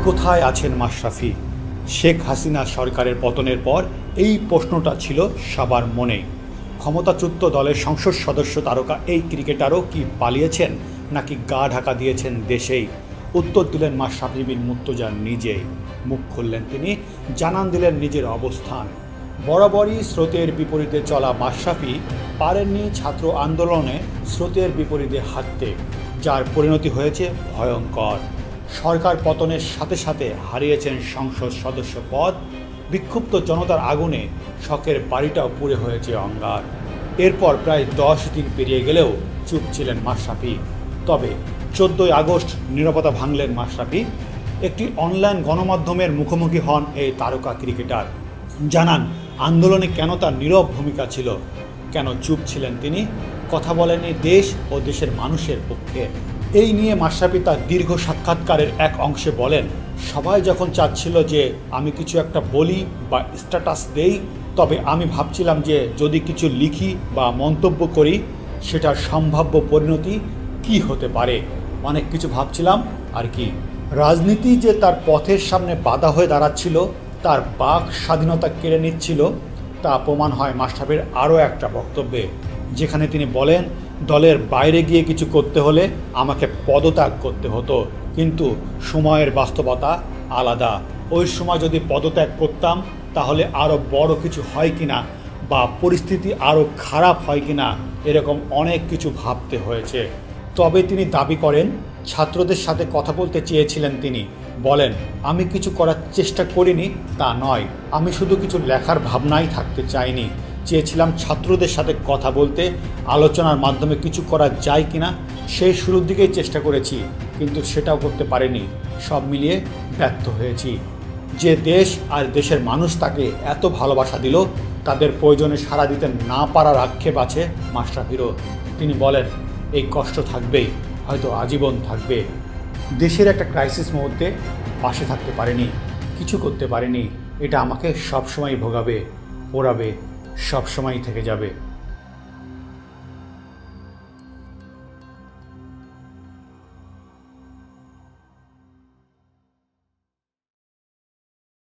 কোথায় আছেন মাশরাফি? শেখ হাসিনা সরকারের পতনের পর এই প্রশ্নটা ছিল সবার মনে। ক্ষমতাচ্যুত দলের সংসদ সদস্য তারকা এই ক্রিকেটারও কি পালিয়েছেন নাকি গা ঢাকা দিয়েছেন দেশেই? উত্তর দিলেন মাশরাফি বিন মুর্তজা নিজেই। মুখ খুললেন তিনি, জানান দিলেন নিজের অবস্থান। বরাবরই স্রোতের বিপরীতে চলা মাশরাফি পারেননি ছাত্র আন্দোলনে স্রোতের বিপরীতে হাঁটতে, যার পরিণতি হয়েছে ভয়ঙ্কর। সরকার পতনের সাথে সাথে হারিয়েছেন সংসদ সদস্য পদ। বিক্ষুব্ধ জনতার আগুনে শখের বাড়িটাও পুড়ে হয়েছে অঙ্গার। এরপর প্রায় 10 দিন পেরিয়ে গেলেও চুপ ছিলেন মাশরাফি। তবে 14ই আগস্ট নীরবতা ভাঙলেন মাশরাফি। একটি অনলাইন গণমাধ্যমের মুখোমুখি হন এই তারকা ক্রিকেটার। জানান আন্দোলনে কেন তার নীরব ভূমিকা ছিল, কেন চুপ ছিলেন তিনি। কথা বলেননি দেশ ও দেশের মানুষের পক্ষে। এই নিয়ে মাশরাফি তার দীর্ঘ সাক্ষাৎকারের এক অংশে বলেন, সবাই যখন চাচ্ছিল যে আমি কিছু একটা বলি বা স্ট্যাটাস দেই, তবে আমি ভাবছিলাম যে যদি কিছু লিখি বা মন্তব্য করি সেটার সম্ভাব্য পরিণতি কি হতে পারে। অনেক কিছু ভাবছিলাম আর কি। রাজনীতি যে তার পথের সামনে বাধা হয়ে দাঁড়াচ্ছিল, তার বাক স্বাধীনতা কেড়ে নিচ্ছিল, তা প্রমাণ হয় মাশরাফির আরও একটা বক্তব্যে, যেখানে তিনি বলেন দলের বাইরে গিয়ে কিছু করতে হলে আমাকে পদত্যাগ করতে হতো, কিন্তু সময়ের বাস্তবতা আলাদা। ওই সময় যদি পদত্যাগ করতাম তাহলে আরও বড় কিছু হয় কিনা বা পরিস্থিতি আরও খারাপ হয় কিনা, এরকম অনেক কিছু ভাবতে হয়েছে। তবে তিনি দাবি করেন ছাত্রদের সাথে কথা বলতে চেয়েছিলেন তিনি। বলেন, আমি কিছু করার চেষ্টা করিনি তা নয়, আমি শুধু কিছু লেখার ভাবনাই থাকতে চাইনি। চেয়েছিলাম ছাত্রদের সাথে কথা বলতে, আলোচনার মাধ্যমে কিছু করা যায় কিনা। সেই শুরুর দিকেই চেষ্টা করেছি, কিন্তু সেটাও করতে পারিনি। সব মিলিয়ে ব্যর্থ হয়েছি। যে দেশ আর দেশের মানুষ তাকে এত ভালোবাসা দিল, তাদের প্রয়োজনে সাড়া দিতে না পারার আক্ষেপ আছে মাশরাফিরও। তিনি বলেন, এই কষ্ট থাকবেই, হয়তো আজীবন থাকবে। দেশের একটা ক্রাইসিস মুহূর্তে পাশে থাকতে পারেনি, কিছু করতে পারেনি। এটা আমাকে সবসময় ভোগাবে, পোড়াবে, সবসময় থেকে যাবে।